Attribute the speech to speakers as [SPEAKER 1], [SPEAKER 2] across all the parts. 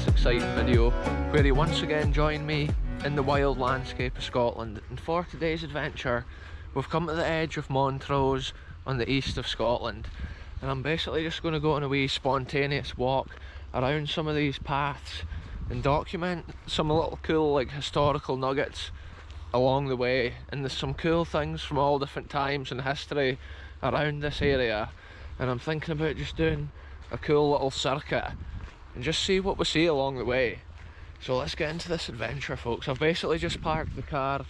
[SPEAKER 1] this exciting video where you once again join me in the wild landscape of Scotland. And for today's adventure, we've come to the edge of Montrose on the east of Scotland, and I'm basically just going to go on a wee spontaneous walk around some of these paths and document some little cool historical nuggets along the way. And there's some cool things from all different times in history around this area, and I'm thinking about just doing a cool little circuit and just see what we see along the way. So let's get into this adventure, folks. I've basically just parked the car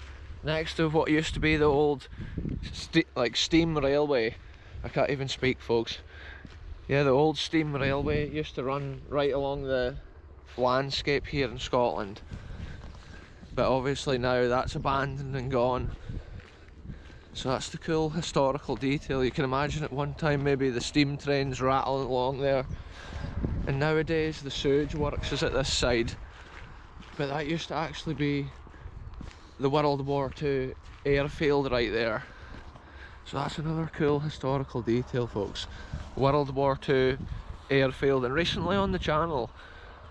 [SPEAKER 1] next to what used to be the old steam railway. I can't even speak, folks. Yeah, the old steam railway used to run right along the landscape here in Scotland, but obviously now that's abandoned and gone. So that's the cool historical detail. You can imagine at one time maybe the steam trains rattling along there, and nowadays the sewage works is at this side, but that used to actually be the World War II airfield right there. So that's another cool historical detail, folks. World War II airfield. And recently on the channel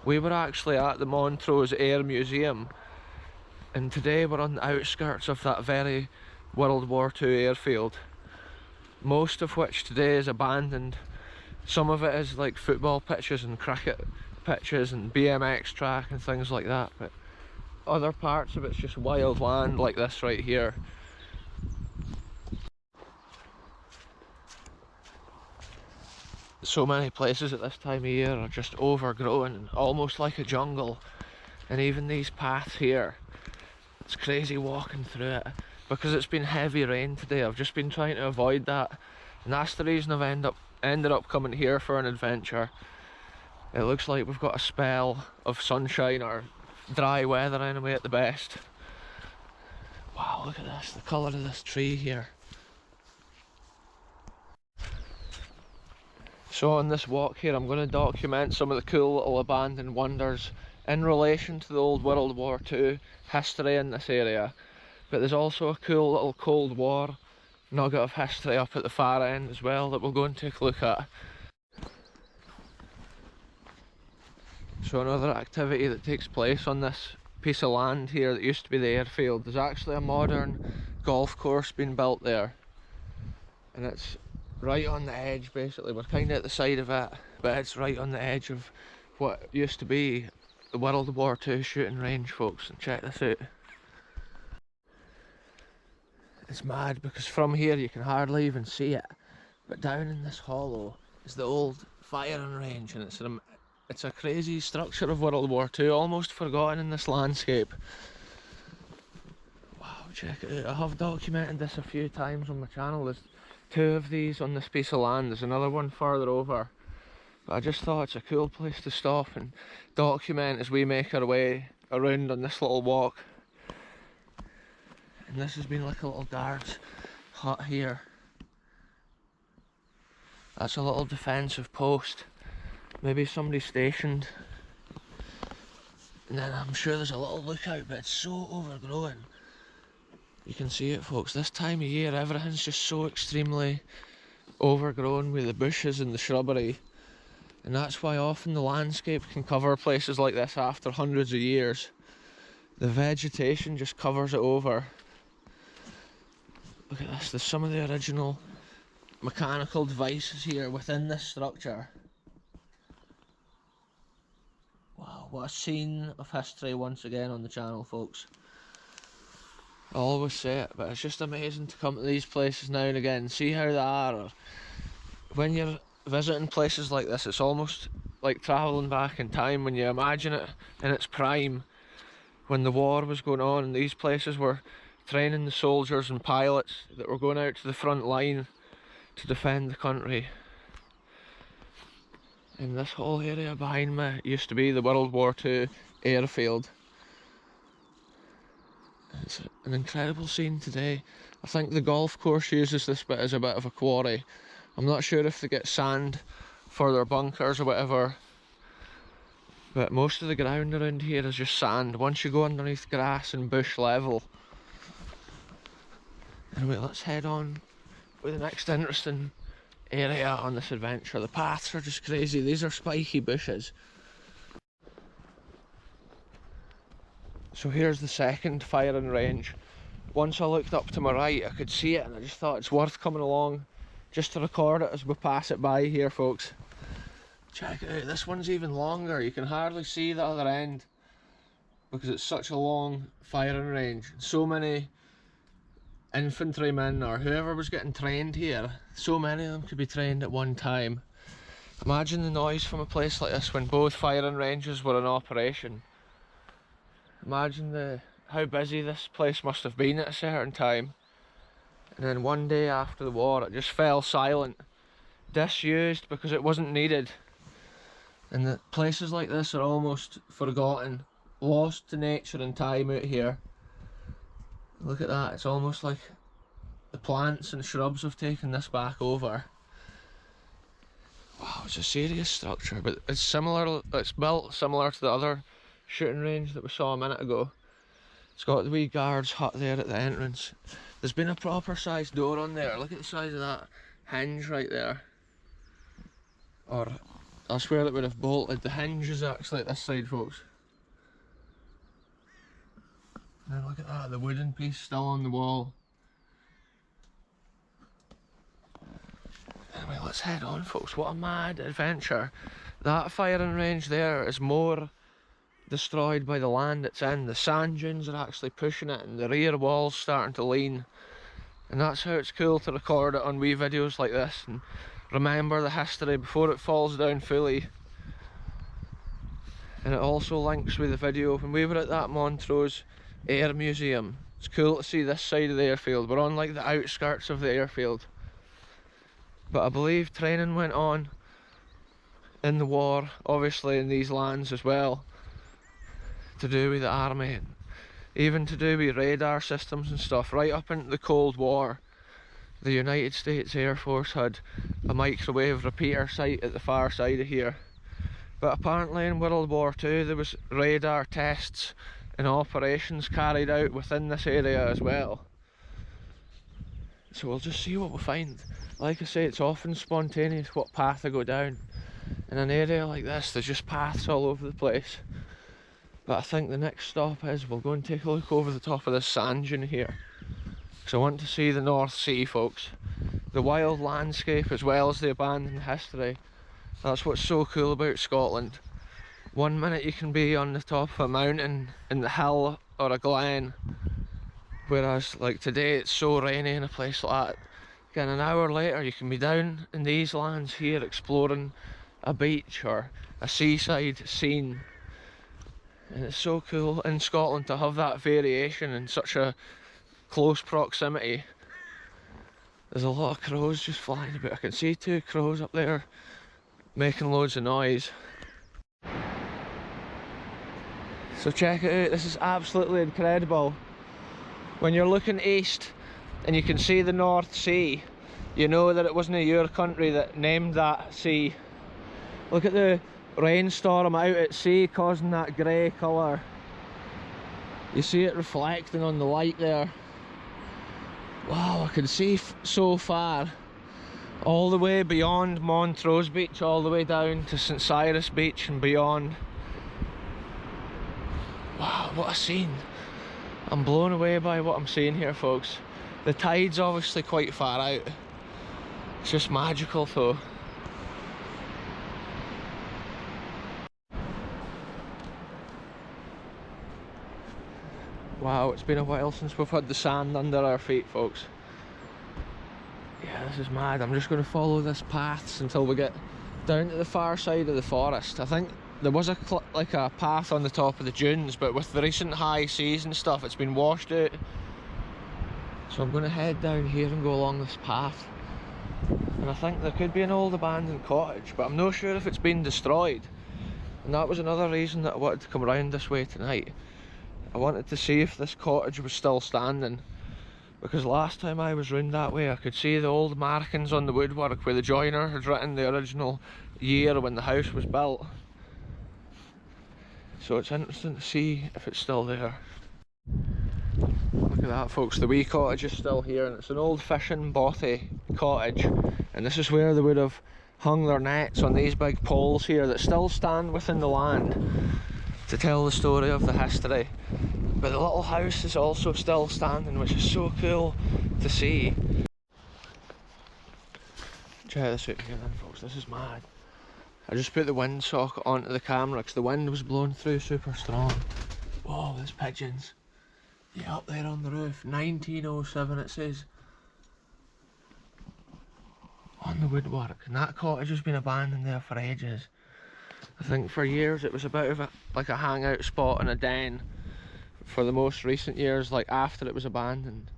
[SPEAKER 1] we were actually at the Montrose Air Museum, and today we're on the outskirts of that very World War II airfield, most of which today is abandoned. Some of it is like football pitches and cricket pitches and BMX track and things like that, but other parts of it's just wild land like this right here. So many places at this time of year are just overgrown and almost like a jungle, and even these paths here, it's crazy walking through it because it's been heavy rain today. I've just been trying to avoid that, and that's the reason I've ended up coming here for an adventure. It looks like we've got a spell of sunshine or dry weather anyway at the best. Wow, look at this, the colour of this tree here. So on this walk here I'm going to document some of the cool little abandoned wonders in relation to the old World War II history in this area. But there's also a cool little Cold War nugget of history up at the far end as well that we'll go and take a look at. So another activity that takes place on this piece of land here that used to be the airfield, there's actually a modern golf course being built there, and it's right on the edge. Basically we're kind of at the side of it, but it's right on the edge of what used to be the World War II shooting range, folks. And check this out. It's mad because from here you can hardly even see it, but down in this hollow is the old firing range, and it's a crazy structure of World War II, almost forgotten in this landscape. Wow, check it out. I have documented this a few times on my channel. There's two of these on this piece of land, there's another one further over, but I just thought it's a cool place to stop and document as we make our way around on this little walk. And this has been like a little guard's hut here. That's a little defensive post, maybe somebody stationed. And then I'm sure there's a little lookout, but it's so overgrown. You can see it, folks. This time of year everything's just so extremely overgrown with the bushes and the shrubbery, and that's why often the landscape can cover places like this after hundreds of years. The vegetation just covers it over. Look at this, there's some of the original mechanical devices here within this structure. Wow, what a scene of history once again on the channel, folks. I always say it, but it's just amazing to come to these places now and again and see how they are. Or when you're visiting places like this, it's almost like travelling back in time when you imagine it in its prime, when the war was going on and these places were training the soldiers and pilots that were going out to the front line to defend the country. And this whole area behind me used to be the World War II airfield. It's an incredible scene today. I think the golf course uses this bit as a bit of a quarry. I'm not sure if they get sand for their bunkers or whatever, but most of the ground around here is just sand once you go underneath grass and bush level. Anyway, let's head on with the next interesting area on this adventure. The paths are just crazy. These are spiky bushes. So here's the second firing range. Once I looked up to my right, I could see it, and I just thought it's worth coming along just to record it as we pass it by here, folks. Check it out, this one's even longer. You can hardly see the other end because it's such a long firing range. So many infantrymen or whoever was getting trained here, so many of them could be trained at one time. Imagine the noise from a place like this when both firing ranges were in operation. Imagine how busy this place must have been at a certain time. And then one day after the war it just fell silent, disused because it wasn't needed. And the places like this are almost forgotten, lost to nature and time out here. Look at that, it's almost like the plants and shrubs have taken this back over. Wow, it's a serious structure, but it's similar. It's built similar to the other shooting range that we saw a minute ago. It's got the wee guard's hut there at the entrance. There's been a proper sized door on there. Look at the size of that hinge right there. Or that's where it would have bolted. The hinge is actually at this side, folks. And look at that, the wooden piece still on the wall. Anyway, let's head on, folks. What a mad adventure. That firing range there is more destroyed by the land it's in. The sand dunes are actually pushing it and the rear wall's starting to lean. And that's how it's cool to record it on wee videos like this and remember the history before it falls down fully. And it also links with the video when we were at that Montrose Air Museum. It's cool to see this side of the airfield. We're on like the outskirts of the airfield. But I believe training went on in the war, obviously in these lands as well, to do with the army, and even to do with radar systems and stuff. Right up into the Cold War, the United States Air Force had a microwave repeater site at the far side of here. But apparently in World War II there was radar tests and operations carried out within this area as well. So we'll just see what we find. Like I say, it's often spontaneous what path I go down. In an area like this, there's just paths all over the place. But I think the next stop is we'll go and take a look over the top of this sand dune here. Because I want to see the North Sea, folks. The wild landscape as well as the abandoned history. That's what's so cool about Scotland. One minute you can be on the top of a mountain in the hill or a glen. Whereas like today it's so rainy in a place like that. Again, an hour later you can be down in these lands here exploring a beach or a seaside scene. And it's so cool in Scotland to have that variation in such a close proximity. There's a lot of crows just flying about. I can see 2 crows up there making loads of noise. So check it out, this is absolutely incredible. When you're looking east and you can see the North Sea, you know that it wasn't your country that named that sea. Look at the rainstorm out at sea causing that grey colour. You see it reflecting on the light there. Wow, I can see so far. All the way beyond Montrose Beach, all the way down to St Cyrus Beach and beyond. Wow, what a scene. I'm blown away by what I'm seeing here, folks. The tide's obviously quite far out. It's just magical though. Wow, it's been a while since we've had the sand under our feet, folks. Yeah, this is mad. I'm just going to follow this path until we get down to the far side of the forest. I think there was like a path on the top of the dunes, but with the recent high seas and stuff, it's been washed out. So I'm going to head down here and go along this path. And I think there could be an old abandoned cottage, but I'm not sure if it's been destroyed. And that was another reason that I wanted to come around this way tonight. I wanted to see if this cottage was still standing, because last time I was round that way I could see the old markings on the woodwork where the joiner had written the original year when the house was built. So it's interesting to see if it's still there. Look at that, folks, the wee cottage is still here, and it's an old fishing bothy cottage, and this is where they would have hung their nets on these big poles here that still stand within the land to tell the story of the history. But the little house is also still standing, which is so cool to see. Check this out here then, folks, this is mad. I just put the wind socket onto the camera because the wind was blowing through super strong. Whoa, there's pigeons. Yeah, up there on the roof. 1907 it says. On the woodwork. And that cottage has been abandoned there for ages. I think for years it was a bit of like a hangout spot and a den. For the most recent years, like after it was abandoned.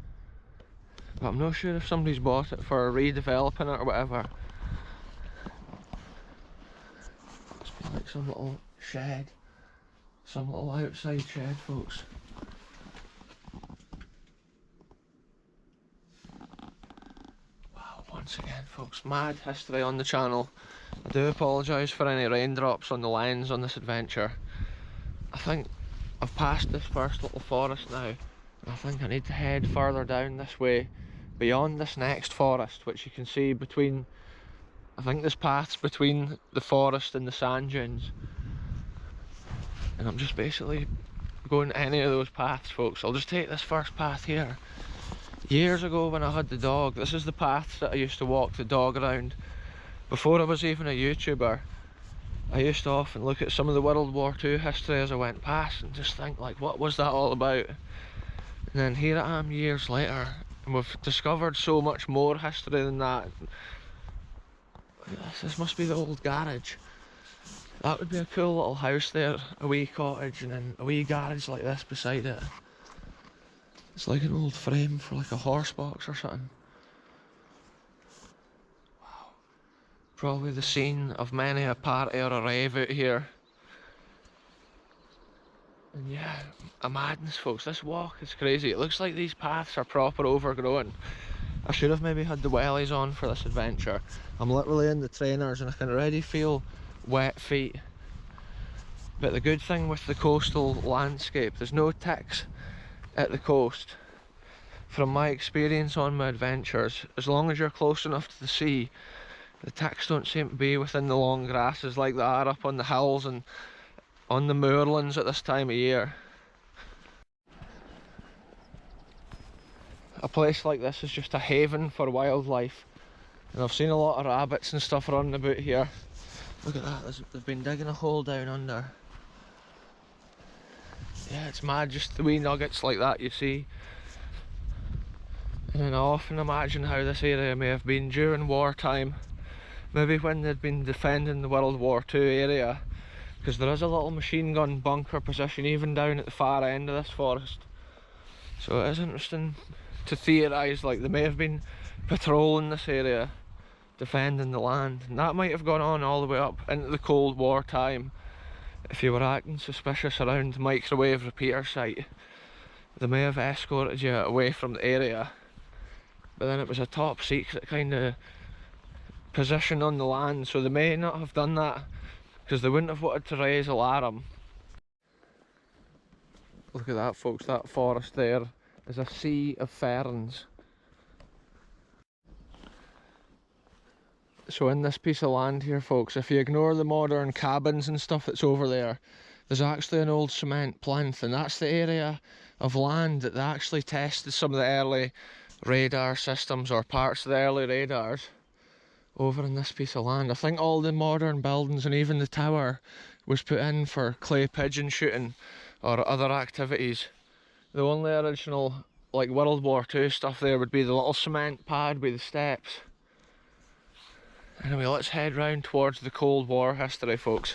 [SPEAKER 1] But I'm not sure if somebody's bought it for redeveloping it or whatever. Must be like some little shed. Some little outside shed, folks. Wow, once again, folks, mad history on the channel. I do apologise for any raindrops on the lens on this adventure. I think I've passed this first little forest now, and I think I need to head further down this way, beyond this next forest, which you can see between, I think this path's between the forest and the sand dunes. And I'm just basically going any of those paths, folks. I'll just take this first path here. Years ago when I had the dog, this is the paths that I used to walk the dog around. Before I was even a YouTuber, I used to often look at some of the World War II history as I went past and just think, like, what was that all about? And then here I am years later, and we've discovered so much more history than that. This must be the old garage. That would be a cool little house there, a wee cottage, and then a wee garage like this beside it. It's like an old frame for like a horse box or something. Wow. Probably the scene of many a party or a rave out here. And yeah, a madness, folks. This walk is crazy. It looks like these paths are proper overgrown. I should have maybe had the wellies on for this adventure. I'm literally in the trainers and I can already feel wet feet. But the good thing with the coastal landscape, there's no ticks at the coast. From my experience on my adventures, as long as you're close enough to the sea, the ticks don't seem to be within the long grasses like they are up on the hills and on the moorlands at this time of year. A place like this is just a haven for wildlife, and I've seen a lot of rabbits and stuff running about here. Look at that, they've been digging a hole down under. Yeah, it's mad, just the wee nuggets like that you see. And I often imagine how this area may have been during wartime, maybe when they'd been defending the World War II area, because there is a little machine gun bunker position even down at the far end of this forest. So it is interesting to theorise, like they may have been patrolling this area, defending the land, and that might have gone on all the way up into the Cold War time. If you were acting suspicious around the microwave repeater site, they may have escorted you away from the area. But then it was a top secret kind of position on the land, so they may not have done that because they wouldn't have wanted to raise alarm. Look at that, folks, that forest there is a sea of ferns. So in this piece of land here, folks, if you ignore the modern cabins and stuff that's over there, there's actually an old cement plinth, and that's the area of land that they actually tested some of the early radar systems, or parts of the early radars, over in this piece of land. I think all the modern buildings and even the tower was put in for clay pigeon shooting or other activities. The only original, like, World War II stuff there would be the little cement pad with the steps. Anyway, let's head round towards the Cold War history, folks.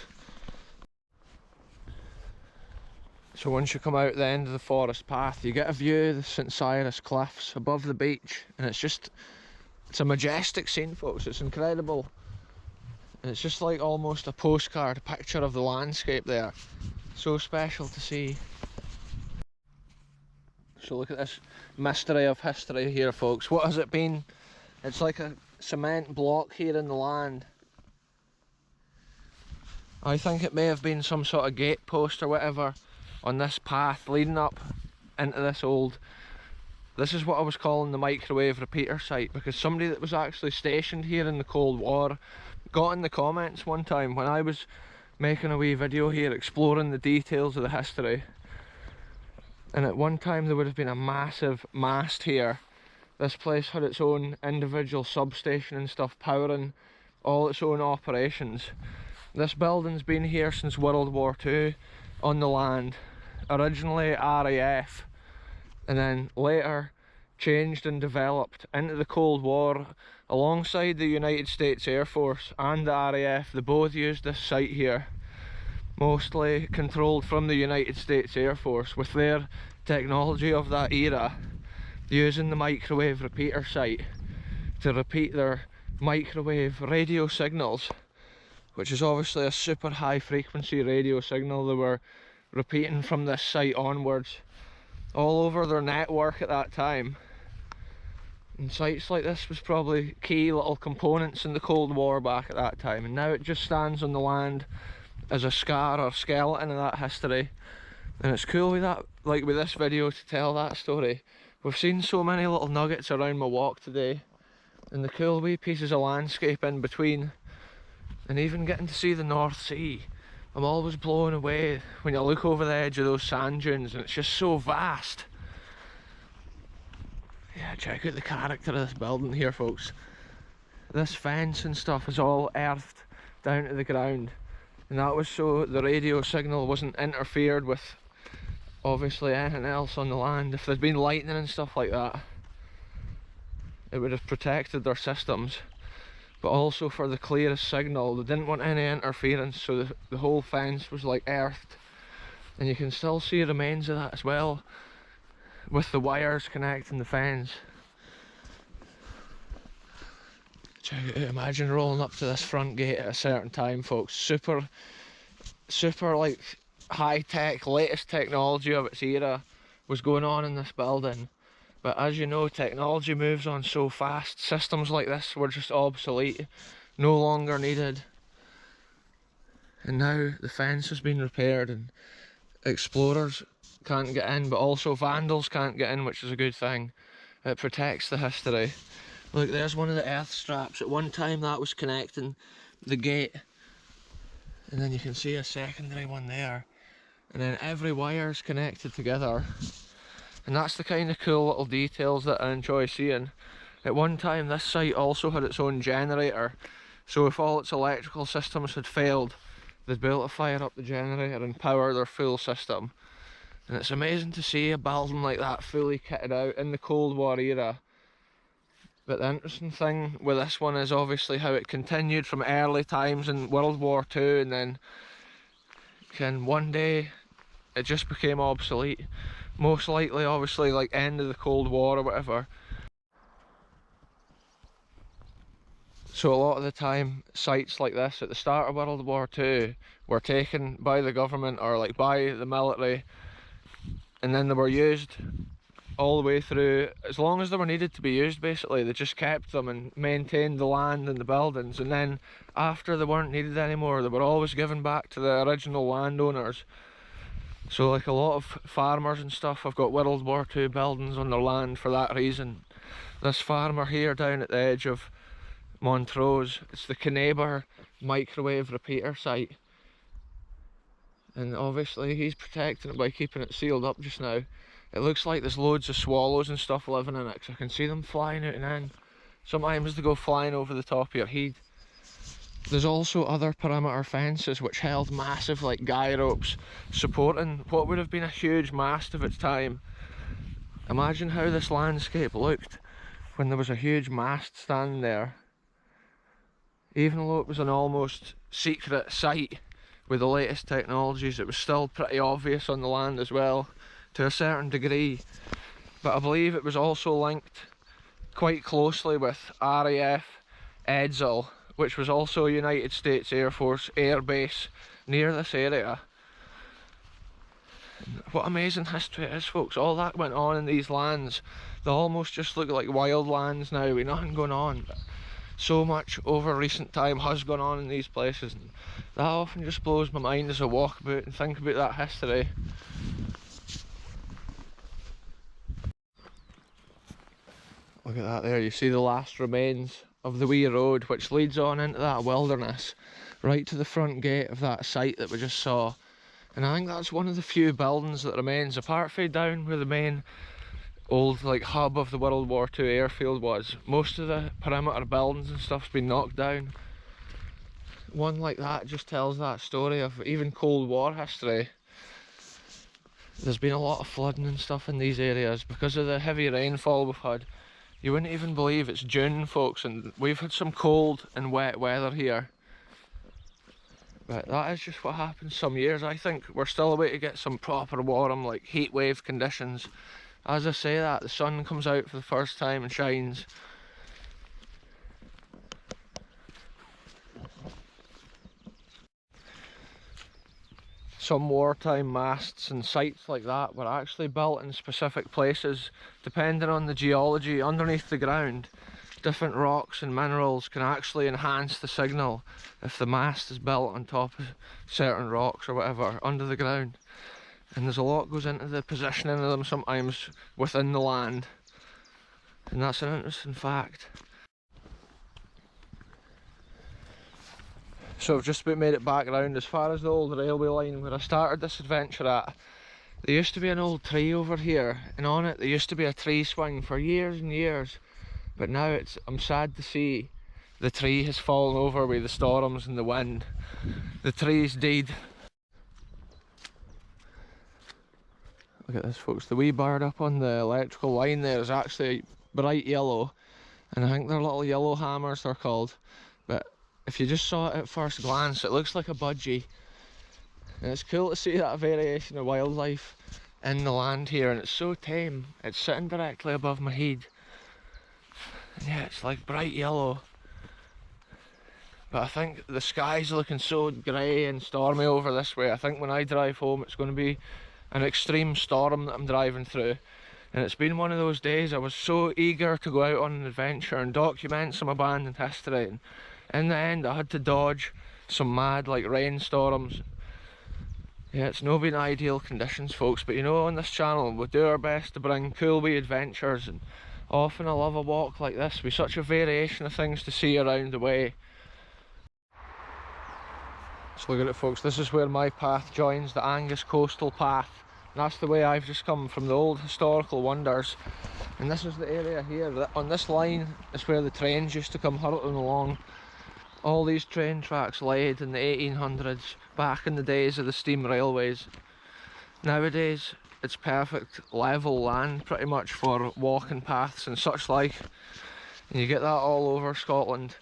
[SPEAKER 1] So once you come out the end of the forest path, you get a view of the St Cyrus Cliffs above the beach, and it's a majestic scene, folks. It's incredible, and it's just like almost a postcard picture of the landscape there. So special to see. So look at this mystery of history here, folks. What has it been? It's like a cement block here in the land. I think it may have been some sort of gate post or whatever on this path leading up into this is what I was calling the microwave repeater site, because somebody that was actually stationed here in the Cold War got in the comments one time when I was making a wee video here exploring the details of the history. and at one time there would have been a massive mast here. This place had its own individual substation and stuff, powering all its own operations. This building's been here since World War II on the land, originally RAF, and then later changed and developed into the Cold War alongside the United States Air Force and the RAF. They both used this site here, mostly controlled from the United States Air Force with their technology of that era, using the microwave repeater site to repeat their microwave radio signals, which is obviously a super high frequency radio signal they were repeating from this site onwards all over their network at that time. And sites like this was probably key little components in the Cold War back at that time, and now it just stands on the land as a scar or skeleton of that history. And it's cool with that, like with this video, to tell that story. We've seen so many little nuggets around my walk today, and the cool wee pieces of landscape in between, and even getting to see the North Sea. I'm always blown away when you look over the edge of those sand dunes and it's just so vast. Yeah, check out the character of this building here, folks. This fence and stuff is all earthed down to the ground, and that was so the radio signal wasn't interfered with obviously anything else on the land. If there'd been lightning and stuff like that, it would have protected their systems, but also for the clearest signal. They didn't want any interference, so the whole fence was like earthed, and you can still see remains of that as well, with the wires connecting the fence. Check it out, imagine rolling up to this front gate at a certain time, folks. Super like high-tech, latest technology of its era was going on in this building. But as you know, technology moves on so fast. Systems like this were just obsolete, no longer needed. And now the fence has been repaired and explorers can't get in, but also vandals can't get in, which is a good thing. It protects the history. Look, there's one of the earth straps. At one time that was connecting the gate, and then you can see a secondary one there, and then every wire's connected together. And that's the kind of cool little details that I enjoy seeing. At one time this site also had its own generator, so if all its electrical systems had failed, they'd be able to fire up the generator and power their full system. And it's amazing to see a building like that fully kitted out in the Cold War era. But the interesting thing with this one is obviously how it continued from early times in World War II, and then one day it just became obsolete. Most likely, obviously, like end of the Cold War or whatever. So a lot of the time, sites like this at the start of World War II were taken by the government or like by the military, and then they were used all the way through, as long as they were needed to be used basically. They just kept them and maintained the land and the buildings, and then after they weren't needed anymore, they were always given back to the original landowners. So like a lot of farmers and stuff have got World War II buildings on their land for that reason. This farmer here down at the edge of Montrose, it's the Cottage microwave repeater site, and obviously he's protecting it by keeping it sealed up just now. It looks like there's loads of swallows and stuff living in it, because I can see them flying out and in. Sometimes they go flying over the top of your head. There's also other perimeter fences which held massive like guy ropes supporting what would have been a huge mast of its time. Imagine how this landscape looked when there was a huge mast standing there. Even though it was an almost secret site with the latest technologies, it was still pretty obvious on the land as well, to a certain degree. But I believe it was also linked quite closely with RAF Edzell, which was also a United States Air Force air base near this area. What amazing history it is, folks. All that went on in these lands. They almost just look like wild lands now with nothing going on. But so much over recent time has gone on in these places, and that often just blows my mind as I walk about and think about that history. Look at that there, you see the last remains of the wee road which leads on into that wilderness, right to the front gate of that site that we just saw. And I think that's one of the few buildings that remains, apart from down where the main old like hub of the World War II airfield was. Most of the perimeter buildings and stuff's been knocked down. One like that just tells that story of even Cold War history. There's been a lot of flooding and stuff in these areas because of the heavy rainfall we've had. You wouldn't even believe it's June, folks, and we've had some cold and wet weather here. But that is just what happens some years. I think we're still away to get some proper warm, like heat wave conditions. As I say that, the sun comes out for the first time and shines. Some wartime masts and sites like that were actually built in specific places, depending on the geology underneath the ground. Different rocks and minerals can actually enhance the signal if the mast is built on top of certain rocks or whatever under the ground. And there's a lot goes into the positioning of them sometimes within the land, and that's an interesting fact. So I've just about made it back round as far as the old railway line where I started this adventure at. There used to be an old tree over here, and on it there used to be a tree swing for years and years. But now I'm sad to see the tree has fallen over with the storms and the wind. The tree's died. Look at this, folks. The wee bird up on the electrical line there is actually bright yellow, and I think they're little yellow hammers they're called. But if you just saw it at first glance, it looks like a budgie. And it's cool to see that variation of wildlife in the land here, and it's so tame. It's sitting directly above my head. Yeah, it's like bright yellow. But I think the sky's looking so grey and stormy over this way. I think when I drive home it's going to be an extreme storm that I'm driving through. And it's been one of those days I was so eager to go out on an adventure and document some abandoned history. And in the end I had to dodge some mad like rainstorms. Yeah, it's not been ideal conditions, folks, but you know, on this channel we do our best to bring cool wee adventures, and often I love a walk like this with such a variation of things to see around the way. So look at it, folks, this is where my path joins the Angus coastal path. And that's the way I've just come from the old historical wonders. And this is the area here. On this line is where the trains used to come hurtling along. All these train tracks laid in the 1800s, back in the days of the steam railways. Nowadays it's perfect level land pretty much for walking paths and such like. And you get that all over Scotland.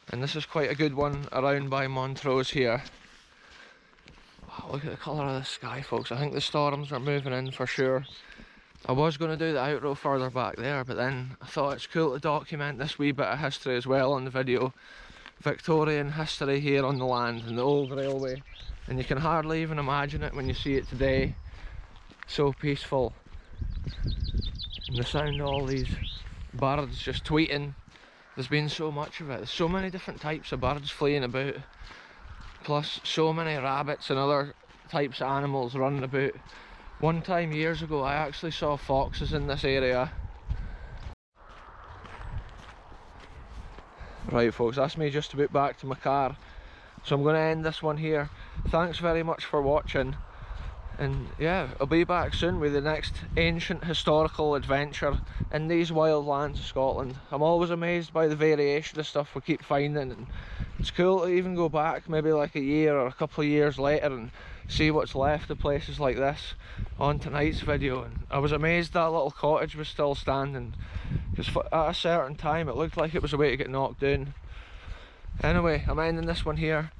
[SPEAKER 1] And this is quite a good one around by Montrose here. Wow, look at the colour of the sky, folks. I think the storms are moving in for sure. I was going to do the outro further back there, but then I thought it's cool to document this wee bit of history as well on the video. Victorian history here on the land and the old railway. And you can hardly even imagine it when you see it today. So peaceful. And the sound of all these birds just tweeting. There's been so much of it. There's so many different types of birds fleeing about. Plus so many rabbits and other types of animals running about. One time years ago I actually saw foxes in this area. Right, folks, that's me just about back to my car. So I'm going to end this one here. Thanks very much for watching. And yeah, I'll be back soon with the next ancient historical adventure in these wild lands of Scotland. I'm always amazed by the variation of stuff we keep finding, and it's cool to even go back maybe like a year or a couple of years later and see what's left of places like this on tonight's video. And I was amazed that little cottage was still standing, because at a certain time it looked like it was a way to get knocked down. Anyway, I'm ending this one here.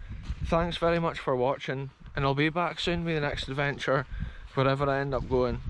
[SPEAKER 1] Thanks very much for watching, and I'll be back soon with the next adventure, wherever I end up going.